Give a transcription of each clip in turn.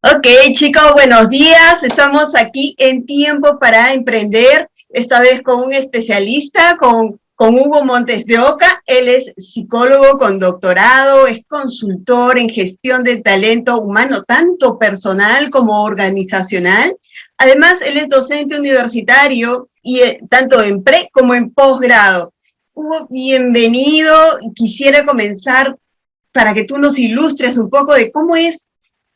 Ok, chicos, buenos días. Estamos aquí en Tiempo para Emprender, esta vez con un especialista, con Hugo Montes de Oca. Él es psicólogo con doctorado, es consultor en gestión de talento humano, tanto personal como organizacional. Además, él es docente universitario y tanto en pre como en posgrado. Hugo, bienvenido. Quisiera comenzar para que tú nos ilustres un poco de cómo es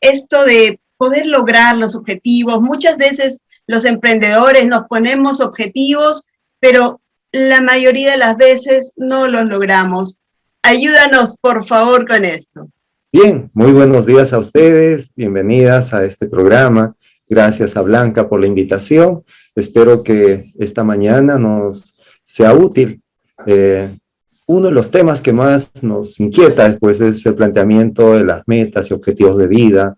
esto de poder lograr los objetivos. Muchas veces los emprendedores nos ponemos objetivos, pero la mayoría de las veces no los logramos. Ayúdanos, por favor, con esto. Bien, muy buenos días a ustedes, bienvenidas a este programa. Gracias a Blanca por la invitación. Espero que esta mañana nos sea útil. Uno de los temas que más nos inquieta pues, es el planteamiento de las metas y objetivos de vida,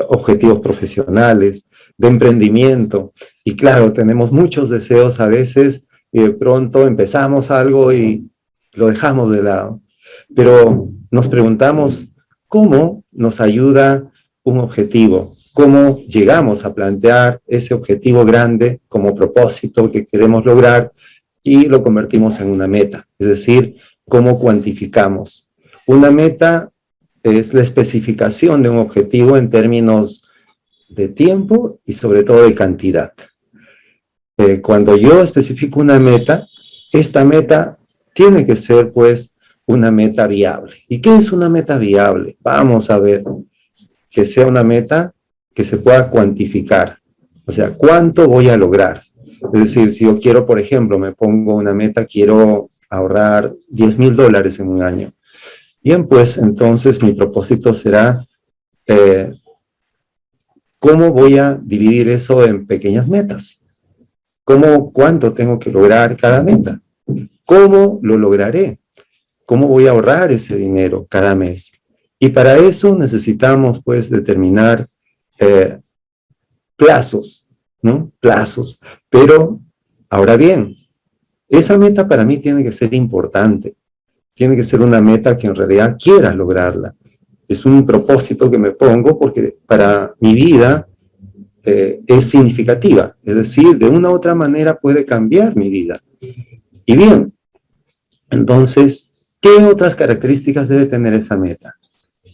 objetivos profesionales, de emprendimiento. Y claro, tenemos muchos deseos a veces y de pronto empezamos algo y lo dejamos de lado. Pero nos preguntamos, ¿cómo nos ayuda un objetivo? ¿Cómo llegamos a plantear ese objetivo grande como propósito que queremos lograr y lo convertimos en una meta? Es decir, ¿cómo cuantificamos? Una meta es la especificación de un objetivo en términos de tiempo y sobre todo de cantidad. Cuando yo especifico una meta, esta meta tiene que ser pues una meta viable. ¿Y qué es una meta viable? Vamos a ver que sea una meta que se pueda cuantificar. O sea, ¿cuánto voy a lograr? Es decir, si yo quiero, por ejemplo, me pongo una meta, quiero ahorrar $10,000 en un año. Bien, pues entonces mi propósito será, ¿cómo voy a dividir eso en pequeñas metas? ¿Cuánto tengo que lograr cada meta? ¿Cómo lo lograré? ¿Cómo voy a ahorrar ese dinero cada mes? Y para eso necesitamos, pues, determinar plazos, ¿no? Plazos. Pero, ahora bien, esa meta para mí tiene que ser importante. Tiene que ser una meta que en realidad quiera lograrla. Es un propósito que me pongo porque para mi vida es significativa. Es decir, de una u otra manera puede cambiar mi vida. Y bien, entonces, ¿qué otras características debe tener esa meta?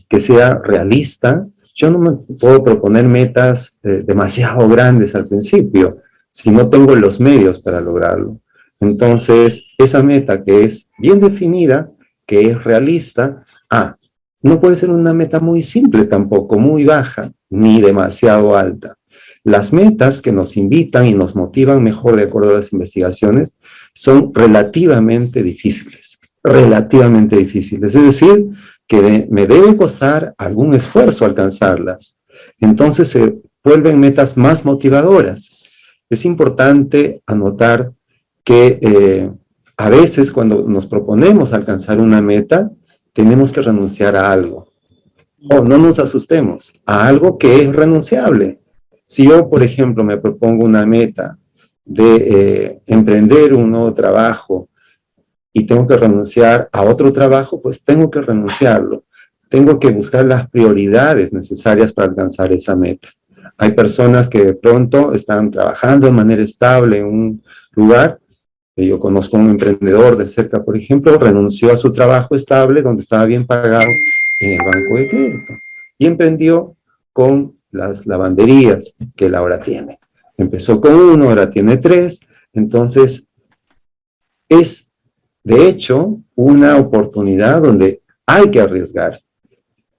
Que sea realista. Yo no me puedo proponer metas demasiado grandes al principio, si no tengo los medios para lograrlo. Entonces, esa meta que es bien definida, que es realista, no puede ser una meta muy simple tampoco, muy baja, ni demasiado alta. Las metas que nos invitan y nos motivan mejor de acuerdo a las investigaciones son relativamente difíciles, relativamente difíciles. Es decir, que me debe costar algún esfuerzo alcanzarlas. Entonces se vuelven metas más motivadoras. Es importante anotar que a veces cuando nos proponemos alcanzar una meta, tenemos que renunciar a algo. O no nos asustemos, a algo que es renunciable. Si yo, por ejemplo, me propongo una meta de emprender un nuevo trabajo y tengo que renunciar a otro trabajo, pues tengo que renunciarlo. Tengo que buscar las prioridades necesarias para alcanzar esa meta. Hay personas que de pronto están trabajando de manera estable en un lugar. Yo conozco a un emprendedor de cerca, por ejemplo, renunció a su trabajo estable donde estaba bien pagado en el banco de crédito y emprendió con las lavanderías que él ahora tiene. Empezó con uno, ahora tiene tres. Entonces, es de hecho una oportunidad donde hay que arriesgar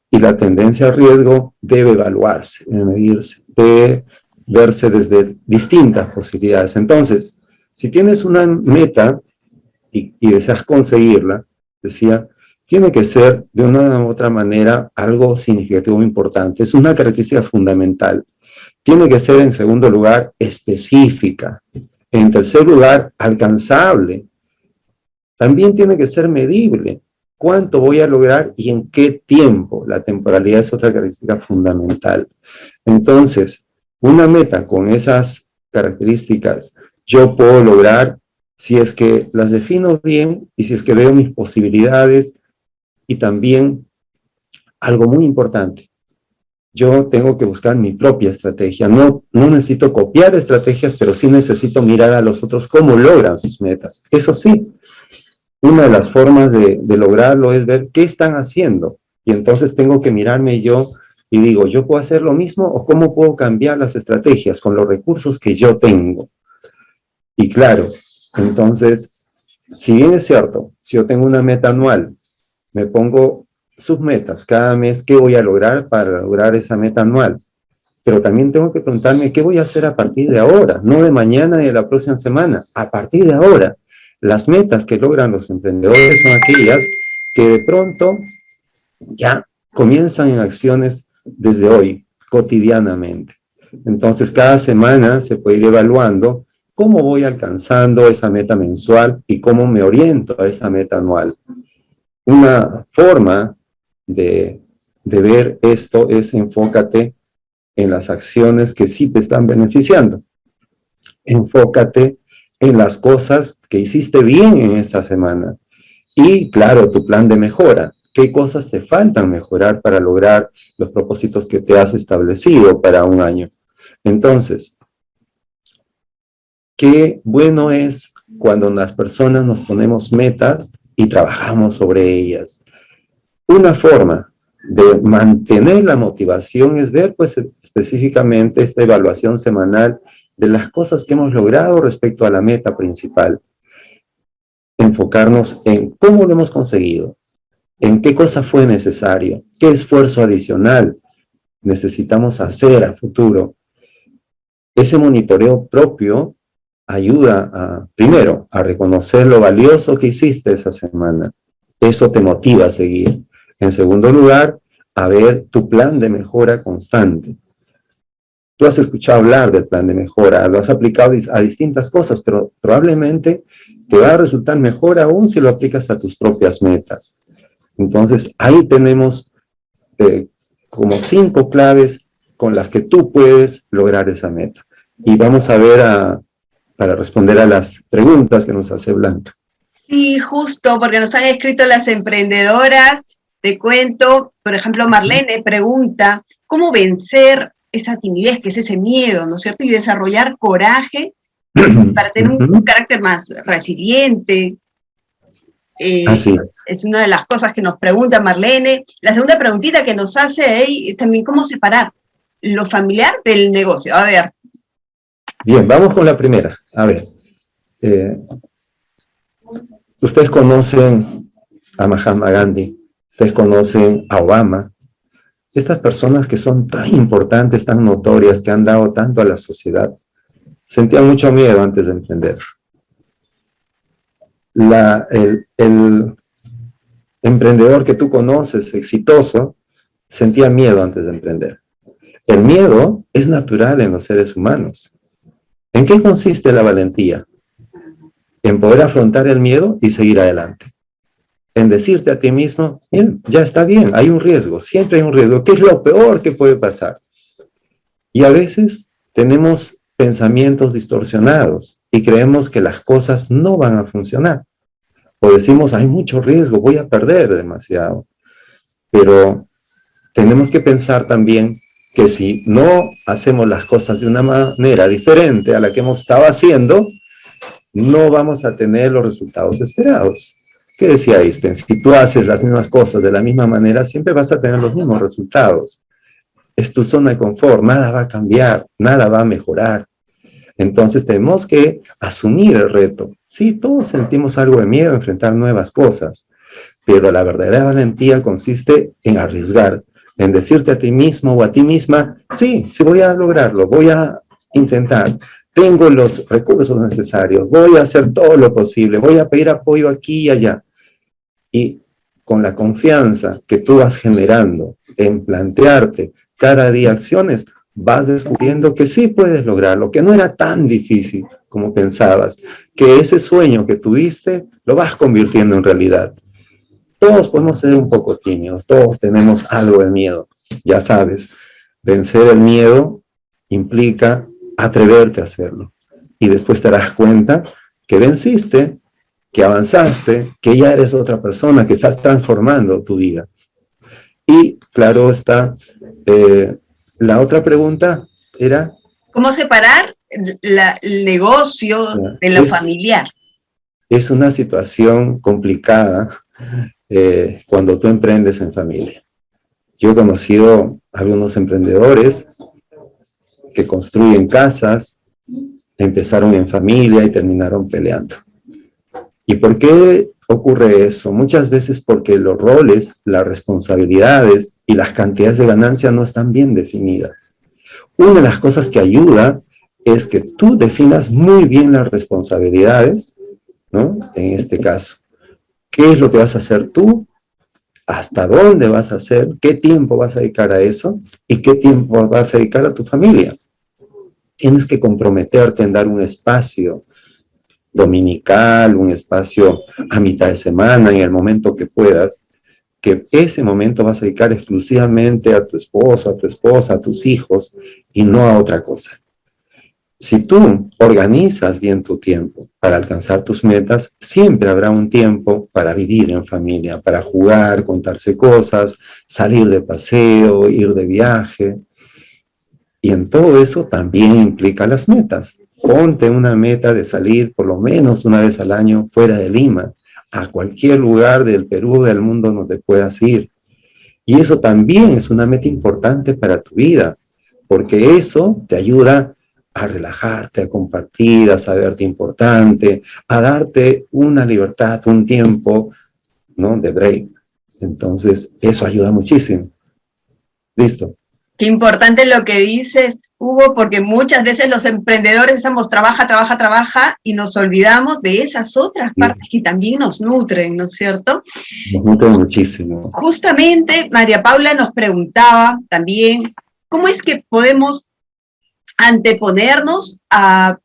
y la tendencia al riesgo debe evaluarse, debe medirse, debe verse desde distintas posibilidades. Entonces, si tienes una meta y deseas conseguirla, decía, tiene que ser de una u otra manera algo significativo e importante. Es una característica fundamental. Tiene que ser, en segundo lugar, específica. En tercer lugar, alcanzable. También tiene que ser medible. ¿Cuánto voy a lograr y en qué tiempo? La temporalidad es otra característica fundamental. Entonces, una meta con esas características yo puedo lograr si es que las defino bien y si es que veo mis posibilidades y también algo muy importante, yo tengo que buscar mi propia estrategia. No necesito copiar estrategias, pero sí necesito mirar a los otros cómo logran sus metas. Eso sí, una de las formas de lograrlo es ver qué están haciendo. Y entonces tengo que mirarme yo y digo, ¿yo puedo hacer lo mismo o cómo puedo cambiar las estrategias con los recursos que yo tengo? Y claro, entonces, si bien es cierto, si yo tengo una meta anual, me pongo submetas cada mes, ¿qué voy a lograr para lograr esa meta anual? Pero también tengo que preguntarme qué voy a hacer a partir de ahora, no de mañana ni de la próxima semana, a partir de ahora. Las metas que logran los emprendedores son aquellas que de pronto ya comienzan en acciones desde hoy, cotidianamente. Entonces, cada semana se puede ir evaluando cómo voy alcanzando esa meta mensual y cómo me oriento a esa meta anual. Una forma de ver esto es enfócate en las acciones que sí te están beneficiando. Enfócate en las cosas que hiciste bien en esta semana. Y claro, tu plan de mejora. ¿Qué cosas te faltan mejorar para lograr los propósitos que te has establecido para un año? Entonces, qué bueno es cuando las personas nos ponemos metas y trabajamos sobre ellas. Una forma de mantener la motivación es ver, pues, específicamente esta evaluación semanal de las cosas que hemos logrado respecto a la meta principal. Enfocarnos en cómo lo hemos conseguido, en qué cosa fue necesario, qué esfuerzo adicional necesitamos hacer a futuro. Ese monitoreo propio ayuda primero, a reconocer lo valioso que hiciste esa semana. Eso te motiva a seguir. En segundo lugar, a ver tu plan de mejora constante. Tú has escuchado hablar del plan de mejora, lo has aplicado a distintas cosas, pero probablemente te va a resultar mejor aún si lo aplicas a tus propias metas. Entonces, ahí tenemos como 5 claves con las que tú puedes lograr esa meta. Y vamos a ver para responder a las preguntas que nos hace Blanca. Sí, justo, porque nos han escrito las emprendedoras. Te cuento, por ejemplo, Marlene pregunta, ¿cómo vencer esa timidez, que es ese miedo, ¿no es cierto? Y desarrollar coraje para tener un carácter más resiliente. Así es una de las cosas que nos pregunta Marlene. La segunda preguntita que nos hace ahí también, ¿cómo separar lo familiar del negocio? A ver. Bien, vamos con la primera. A ver, ustedes conocen a Mahatma Gandhi, ustedes conocen a Obama, estas personas que son tan importantes, tan notorias, que han dado tanto a la sociedad, sentían mucho miedo antes de emprender. El emprendedor que tú conoces, exitoso, sentía miedo antes de emprender. El miedo es natural en los seres humanos. ¿En qué consiste la valentía? En poder afrontar el miedo y seguir adelante. En decirte a ti mismo, bien, ya está bien, hay un riesgo, siempre hay un riesgo. ¿Qué es lo peor que puede pasar? Y a veces tenemos pensamientos distorsionados y creemos que las cosas no van a funcionar. O decimos, hay mucho riesgo, voy a perder demasiado. Pero tenemos que pensar también que si no hacemos las cosas de una manera diferente a la que hemos estado haciendo, no vamos a tener los resultados esperados. ¿Qué decía Einstein? Si tú haces las mismas cosas de la misma manera, siempre vas a tener los mismos resultados. Es tu zona de confort, nada va a cambiar, nada va a mejorar. Entonces tenemos que asumir el reto. Sí, todos sentimos algo de miedo a enfrentar nuevas cosas, pero la verdadera valentía consiste en arriesgar, en decirte a ti mismo o a ti misma, sí voy a lograrlo, voy a intentar, tengo los recursos necesarios, voy a hacer todo lo posible, voy a pedir apoyo aquí y allá. Y con la confianza que tú vas generando en plantearte cada día acciones, vas descubriendo que sí puedes lograrlo, que no era tan difícil como pensabas, que ese sueño que tuviste lo vas convirtiendo en realidad. Todos podemos ser un poco tímidos, todos tenemos algo de miedo. Ya sabes, vencer el miedo implica atreverte a hacerlo. Y después te darás cuenta que venciste, que avanzaste, que ya eres otra persona, que estás transformando tu vida. Y claro está, la otra pregunta era... ¿Cómo separar el negocio de lo familiar? Es una situación complicada cuando tú emprendes en familia. Yo he conocido a algunos emprendedores que construyen casas, empezaron en familia y terminaron peleando. ¿Y por qué ocurre eso? Muchas veces porque los roles, las responsabilidades y las cantidades de ganancia no están bien definidas. Una de las cosas que ayuda es que tú definas muy bien las responsabilidades, ¿no? En este caso, ¿qué es lo que vas a hacer tú? ¿Hasta dónde vas a hacer? ¿Qué tiempo vas a dedicar a eso? ¿Y qué tiempo vas a dedicar a tu familia? Tienes que comprometerte en dar un espacio dominical, un espacio a mitad de semana, en el momento que puedas, que ese momento vas a dedicar exclusivamente a tu esposo, a tu esposa, a tus hijos, y no a otra cosa. Si tú organizas bien tu tiempo para alcanzar tus metas, siempre habrá un tiempo para vivir en familia, para jugar, contarse cosas, salir de paseo, ir de viaje. Y en todo eso también implica las metas. Ponte una meta de salir por lo menos una vez al año fuera de Lima, a cualquier lugar del Perú, del mundo donde puedas ir. Y eso también es una meta importante para tu vida, porque eso te ayuda a relajarte, a compartir, a saberte importante, a darte una libertad, un tiempo, ¿no? De break. Entonces, eso ayuda muchísimo. Listo. Qué importante lo que dices, Hugo, porque muchas veces los emprendedores estamos trabaja, trabaja, trabaja y nos olvidamos de esas otras partes que también nos nutren, ¿no es cierto? Nos nutren muchísimo. Justamente María Paula nos preguntaba también, ¿cómo es que podemos anteponernos a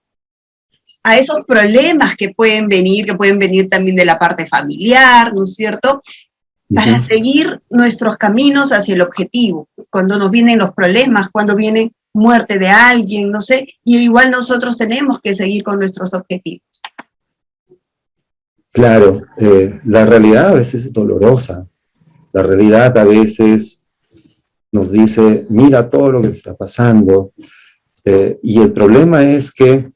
esos problemas que pueden venir también de la parte familiar, ¿no es cierto?, para seguir nuestros caminos hacia el objetivo, cuando nos vienen los problemas, cuando viene muerte de alguien, no sé, y igual nosotros tenemos que seguir con nuestros objetivos. Claro, la realidad a veces es dolorosa, la realidad a veces nos dice, mira todo lo que te está pasando, y el problema es que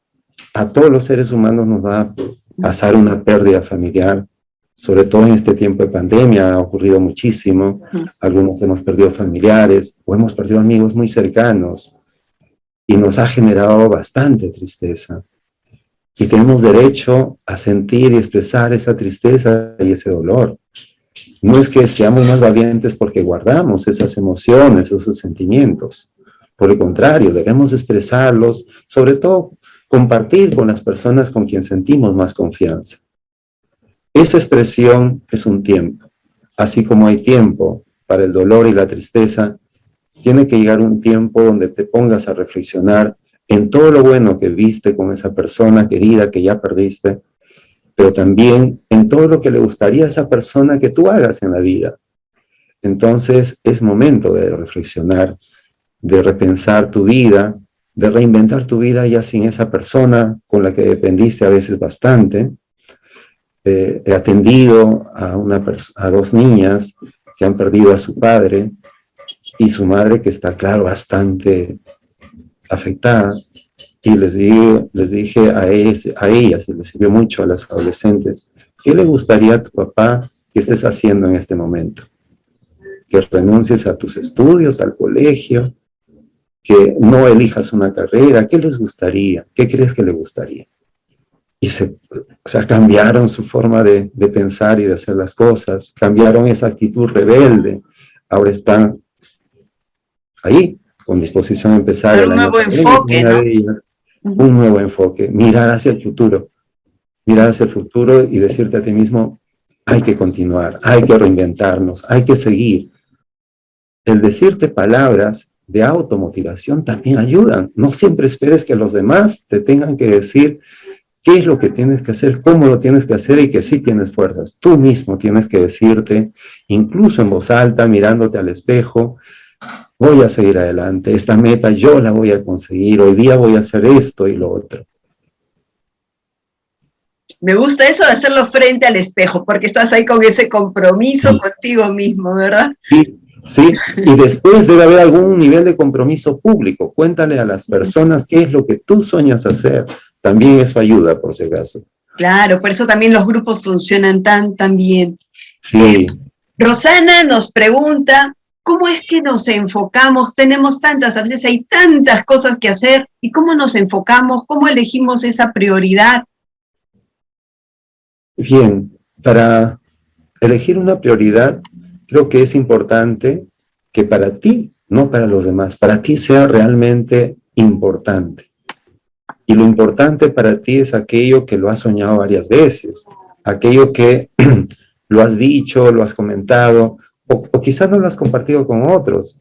a todos los seres humanos nos va a pasar una pérdida familiar, sobre todo en este tiempo de pandemia ha ocurrido muchísimo. Algunos hemos perdido familiares o hemos perdido amigos muy cercanos y nos ha generado bastante tristeza. Y tenemos derecho a sentir y expresar esa tristeza y ese dolor. No es que seamos más valientes porque guardamos esas emociones, esos sentimientos. Por el contrario, debemos expresarlos, sobre todo compartir con las personas con quien sentimos más confianza. Esa expresión es un tiempo. Así como hay tiempo para el dolor y la tristeza, tiene que llegar un tiempo donde te pongas a reflexionar en todo lo bueno que viste con esa persona querida que ya perdiste, pero también en todo lo que le gustaría a esa persona que tú hagas en la vida. Entonces es momento de reflexionar, de repensar tu vida, de reinventar tu vida ya sin esa persona con la que dependiste a veces bastante. He atendido a dos niñas que han perdido a su padre y su madre que está, claro, bastante afectada. Y les dije a ellas, y les sirvió mucho a las adolescentes, ¿qué le gustaría a tu papá que estés haciendo en este momento? Que renuncies a tus estudios, al colegio, que no elijas una carrera. ¿Qué les gustaría? ¿Qué crees que le gustaría? Y cambiaron su forma de pensar y de hacer las cosas, cambiaron esa actitud rebelde, ahora están ahí, con disposición a empezar el año que viene, una de ellas, un nuevo enfoque, mirar hacia el futuro y decirte a ti mismo, hay que continuar, hay que reinventarnos, hay que seguir. El decirte palabras de automotivación también ayudan, no siempre esperes que los demás te tengan que decir qué es lo que tienes que hacer, cómo lo tienes que hacer y que sí tienes fuerzas. Tú mismo tienes que decirte, incluso en voz alta, mirándote al espejo, voy a seguir adelante, esta meta yo la voy a conseguir, hoy día voy a hacer esto y lo otro. Me gusta eso de hacerlo frente al espejo, porque estás ahí con ese compromiso contigo mismo, ¿verdad? Sí, ¿sí? Y después debe haber algún nivel de compromiso público. Cuéntale a las personas qué es lo que tú sueñas hacer. También eso ayuda, por si acaso. Claro, por eso también los grupos funcionan tan bien. Sí. Rosana nos pregunta, ¿cómo es que nos enfocamos? Tenemos tantas, a veces hay tantas cosas que hacer, ¿y cómo nos enfocamos? ¿Cómo elegimos esa prioridad? Bien, para elegir una prioridad, creo que es importante que para ti, no para los demás, para ti sea realmente importante. Y lo importante para ti es aquello que lo has soñado varias veces, aquello que lo has dicho, lo has comentado, o quizás no lo has compartido con otros,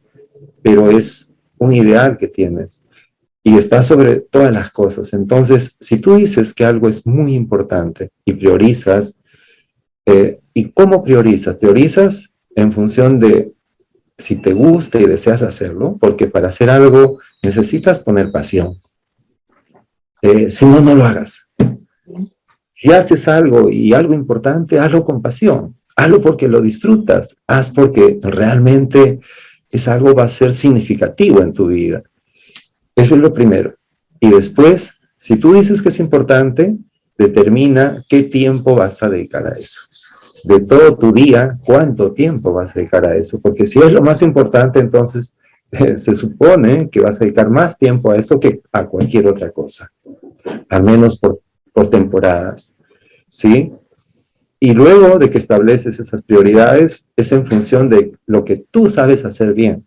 pero es un ideal que tienes y está sobre todas las cosas. Entonces, si tú dices que algo es muy importante y priorizas, ¿y cómo priorizas? Priorizas en función de si te gusta y deseas hacerlo, porque para hacer algo necesitas poner pasión. Si no, no lo hagas. Si haces algo y algo importante, hazlo con pasión. Hazlo porque lo disfrutas. Haz porque realmente es algo va a ser significativo en tu vida. Eso es lo primero. Y después, si tú dices que es importante, determina qué tiempo vas a dedicar a eso. De todo tu día, cuánto tiempo vas a dedicar a eso. Porque si es lo más importante, entonces se supone que vas a dedicar más tiempo a eso que a cualquier otra cosa. Al menos por temporadas, ¿sí? Y luego de que estableces esas prioridades, es en función de lo que tú sabes hacer bien.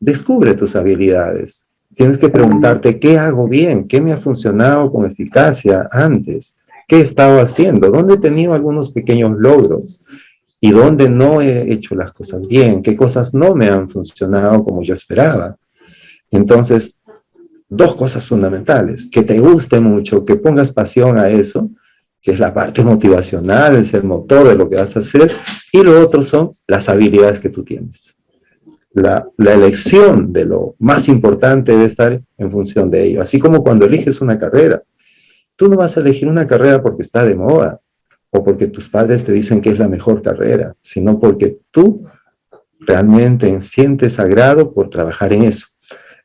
Descubre tus habilidades. Tienes que preguntarte, ¿qué hago bien? ¿Qué me ha funcionado con eficacia antes? ¿Qué he estado haciendo? ¿Dónde he tenido algunos pequeños logros? ¿Y dónde no he hecho las cosas bien? ¿Qué cosas no me han funcionado como yo esperaba? Entonces, dos cosas fundamentales, que te guste mucho, que pongas pasión a eso, que es la parte motivacional, es el motor de lo que vas a hacer, y lo otro son las habilidades que tú tienes. La elección de lo más importante debe estar en función de ello, así como cuando eliges una carrera. Tú no vas a elegir una carrera porque está de moda, o porque tus padres te dicen que es la mejor carrera, sino porque tú realmente sientes agrado por trabajar en eso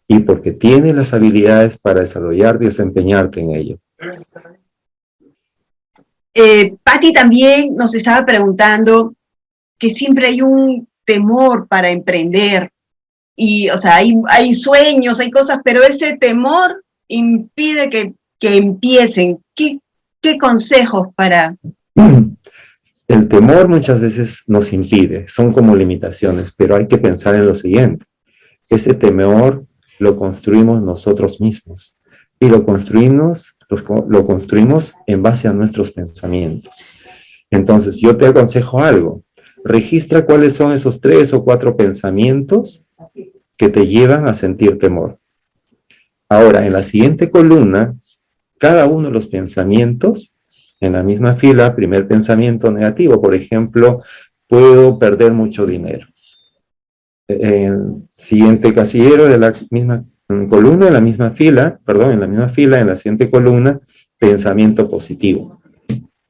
y porque tienes las habilidades para desarrollarte y desempeñarte en ello. Patti también nos estaba preguntando que siempre hay un temor para emprender y, o sea, hay sueños, hay cosas, pero ese temor impide que empiecen. ¿Qué consejos para...? El temor muchas veces nos impide, son como limitaciones, pero hay que pensar en lo siguiente. Ese temor lo construimos nosotros mismos y lo construimos en base a nuestros pensamientos. Entonces, yo te aconsejo algo. Registra cuáles son esos 3 o 4 pensamientos que te llevan a sentir temor. Ahora, en la siguiente columna, cada uno de los pensamientos, en la misma fila, primer pensamiento negativo, por ejemplo, puedo perder mucho dinero. En siguiente casillero de la misma columna, en la misma fila, en la siguiente columna, pensamiento positivo.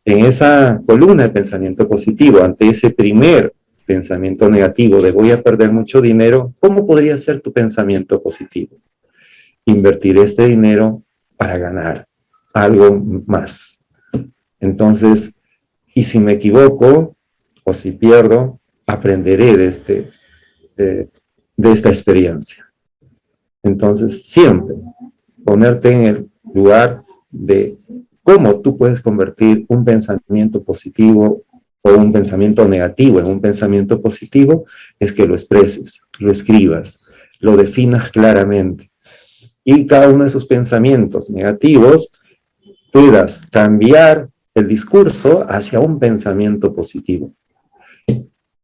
En esa columna de pensamiento positivo, ante ese primer pensamiento negativo de voy a perder mucho dinero, ¿cómo podría ser tu pensamiento positivo? Invertir este dinero para ganar algo más. Entonces, y si me equivoco o si pierdo, aprenderé de esta experiencia. Entonces, siempre ponerte en el lugar de cómo tú puedes convertir un pensamiento positivo o un pensamiento negativo en un pensamiento positivo, es que lo expreses, lo escribas, lo definas claramente. Y cada uno de esos pensamientos negativos puedas cambiar el discurso hacia un pensamiento positivo,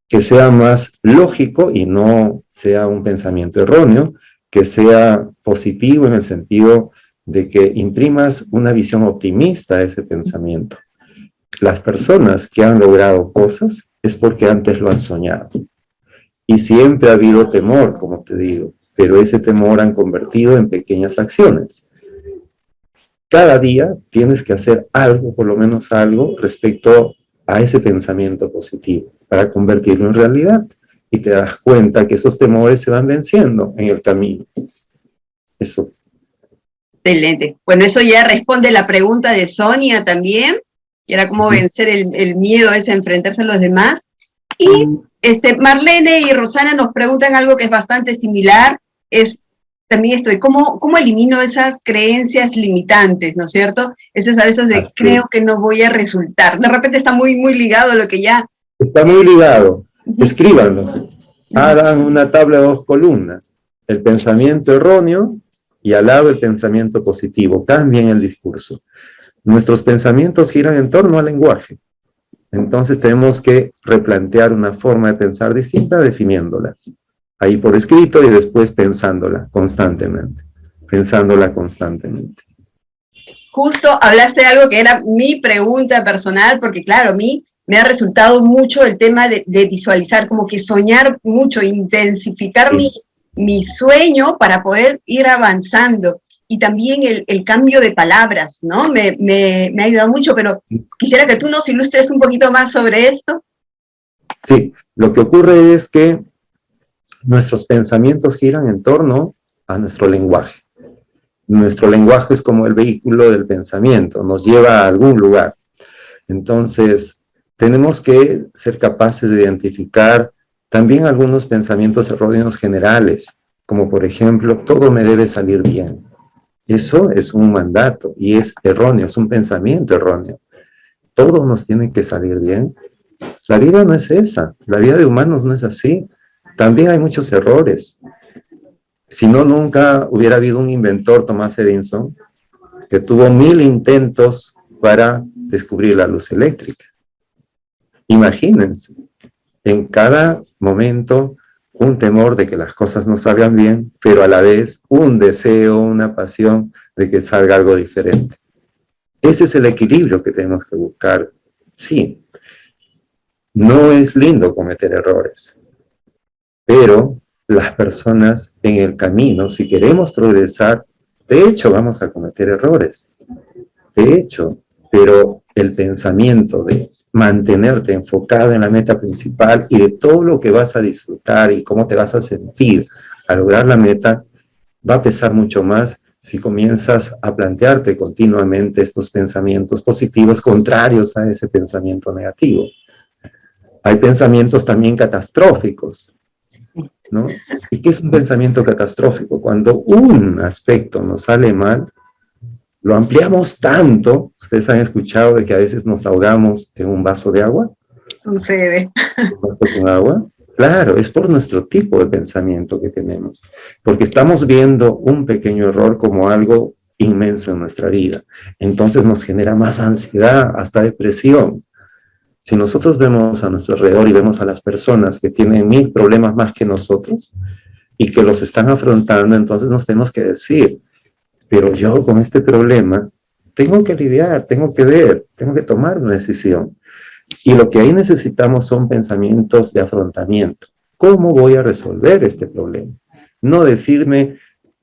que sea más lógico y no sea un pensamiento erróneo, que sea positivo en el sentido de que imprimas una visión optimista a ese pensamiento. Las personas que han logrado cosas es porque antes lo han soñado. Y siempre ha habido temor, como te digo, pero ese temor han convertido en pequeñas acciones. Cada día tienes que hacer algo, por lo menos algo, respecto a ese pensamiento positivo, para convertirlo en realidad. y te das cuenta que esos temores se van venciendo en el camino. Eso. Excelente. Bueno, eso ya responde la pregunta de Sonia también, que era cómo vencer el miedo ese a enfrentarse a los demás. Y Marlene y Rosana nos preguntan algo que es bastante similar, es también esto de cómo elimino esas creencias limitantes, ¿no es cierto? Esas a veces de creo que no voy a resultar. De repente está muy, muy ligado a lo que ya... Está muy ligado. Escríbanlos. Hagan una tabla de 2 columnas. El pensamiento erróneo y al lado el pensamiento positivo. Cambien el discurso. Nuestros pensamientos giran en torno al lenguaje. Entonces tenemos que replantear una forma de pensar distinta definiéndola. Ahí por escrito y después pensándola constantemente. Pensándola constantemente. Justo hablaste de algo que era mi pregunta personal, porque claro, a mí me ha resultado mucho el tema de visualizar, como que soñar mucho, intensificar mi sueño para poder ir avanzando. Y también el cambio de palabras, ¿no? Me ha ayudado mucho, pero quisiera que tú nos ilustres un poquito más sobre esto. Sí, lo que ocurre es que nuestros pensamientos giran en torno a nuestro lenguaje. Nuestro lenguaje es como el vehículo del pensamiento, nos lleva a algún lugar. Entonces, tenemos que ser capaces de identificar también algunos pensamientos erróneos generales, como por ejemplo, todo me debe salir bien. Eso es un mandato y es erróneo, es un pensamiento erróneo. Todo nos tiene que salir bien. La vida no es esa, la vida de humanos no es así. También hay muchos errores. Si no, nunca hubiera habido un inventor, Thomas Edison, que tuvo 1000 intentos para descubrir la luz eléctrica. Imagínense, en cada momento un temor de que las cosas no salgan bien, pero a la vez un deseo, una pasión de que salga algo diferente. Ese es el equilibrio que tenemos que buscar. Sí, no es lindo cometer errores, pero las personas en el camino, si queremos progresar, de hecho vamos a cometer errores. De hecho, pero el pensamiento de mantenerte enfocado en la meta principal y de todo lo que vas a disfrutar y cómo te vas a sentir al lograr la meta, va a pesar mucho más si comienzas a plantearte continuamente estos pensamientos positivos contrarios a ese pensamiento negativo. Hay pensamientos también catastróficos, ¿no? ¿Y qué es un pensamiento catastrófico? Cuando un aspecto nos sale mal, lo ampliamos tanto. ¿Ustedes han escuchado de que a veces nos ahogamos en un vaso de agua? Sucede. ¿Un vaso con agua? Claro, es por nuestro tipo de pensamiento que tenemos, porque estamos viendo un pequeño error como algo inmenso en nuestra vida. Entonces nos genera más ansiedad, hasta depresión. Si nosotros vemos a nuestro alrededor y vemos a las personas que tienen 1000 problemas más que nosotros y que los están afrontando, entonces nos tenemos que decir, pero yo con este problema tengo que lidiar, tengo que ver, tengo que tomar una decisión. Y lo que ahí necesitamos son pensamientos de afrontamiento. ¿Cómo voy a resolver este problema? No decirme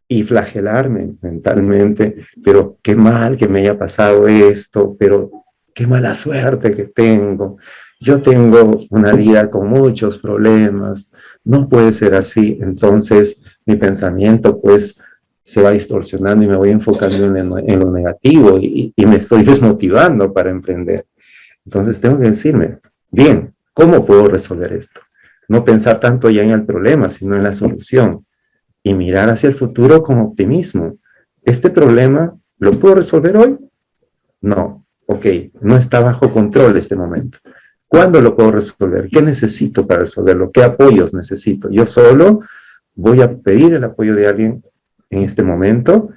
y flagelarme mentalmente, pero qué mal que me haya pasado esto, pero qué mala suerte que tengo. Yo tengo una vida con muchos problemas, no puede ser así. Entonces mi pensamiento pues se va distorsionando y me voy enfocando en lo negativo y me estoy desmotivando para emprender. Entonces tengo que decirme, bien, ¿cómo puedo resolver esto? No pensar tanto ya en el problema, sino en la solución. Y mirar hacia el futuro con optimismo. ¿Este problema lo puedo resolver hoy? No. Ok, no está bajo control este momento. ¿Cuándo lo puedo resolver? ¿Qué necesito para resolverlo? ¿Qué apoyos necesito? Yo solo voy a pedir el apoyo de alguien en este momento.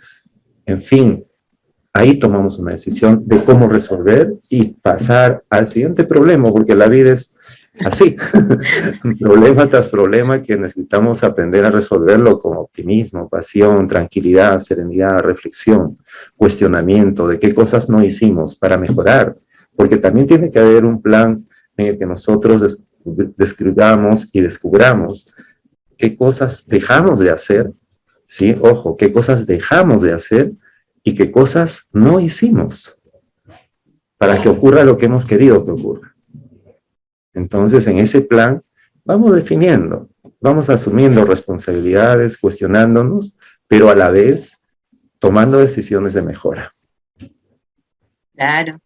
En fin, ahí tomamos una decisión de cómo resolver y pasar al siguiente problema, porque la vida es así, problema tras problema que necesitamos aprender a resolverlo con optimismo, pasión, tranquilidad, serenidad, reflexión, cuestionamiento de qué cosas no hicimos para mejorar, porque también tiene que haber un plan en el que nosotros describamos y descubramos qué cosas dejamos de hacer, ¿sí? Ojo, qué cosas dejamos de hacer y qué cosas no hicimos para que ocurra lo que hemos querido que ocurra. Entonces, en ese plan vamos definiendo, vamos asumiendo responsabilidades, cuestionándonos, pero a la vez tomando decisiones de mejora. Claro.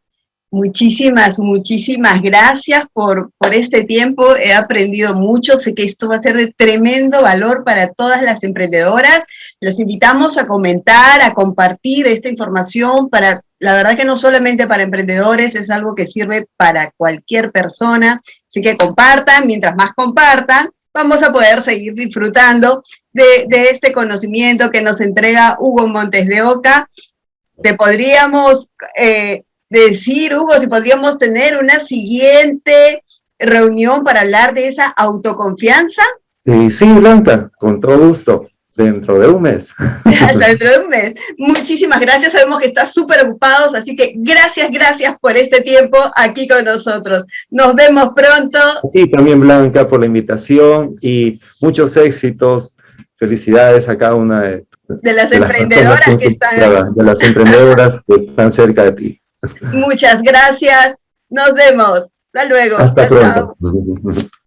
Muchísimas, muchísimas gracias por este tiempo. He aprendido mucho. Sé que esto va a ser de tremendo valor para todas las emprendedoras. Los invitamos a comentar, a compartir esta información para, la verdad que no solamente para emprendedores, es algo que sirve para cualquier persona. Así que compartan, mientras más compartan, vamos a poder seguir disfrutando de este conocimiento que nos entrega Hugo Montes de Oca. Te podríamos decir, Hugo, si podríamos tener una siguiente reunión para hablar de esa autoconfianza. Sí, Blanca, con todo gusto, dentro de un mes. Hasta dentro de un mes. Muchísimas gracias, sabemos que estás súper ocupados, así que gracias por este tiempo aquí con nosotros. Nos vemos pronto. Y también, Blanca, por la invitación y muchos éxitos. Felicidades a cada una de las emprendedoras que están aquí. De las emprendedoras que están cerca de ti. Muchas gracias. Nos vemos. Hasta luego. Hasta pronto. Chao.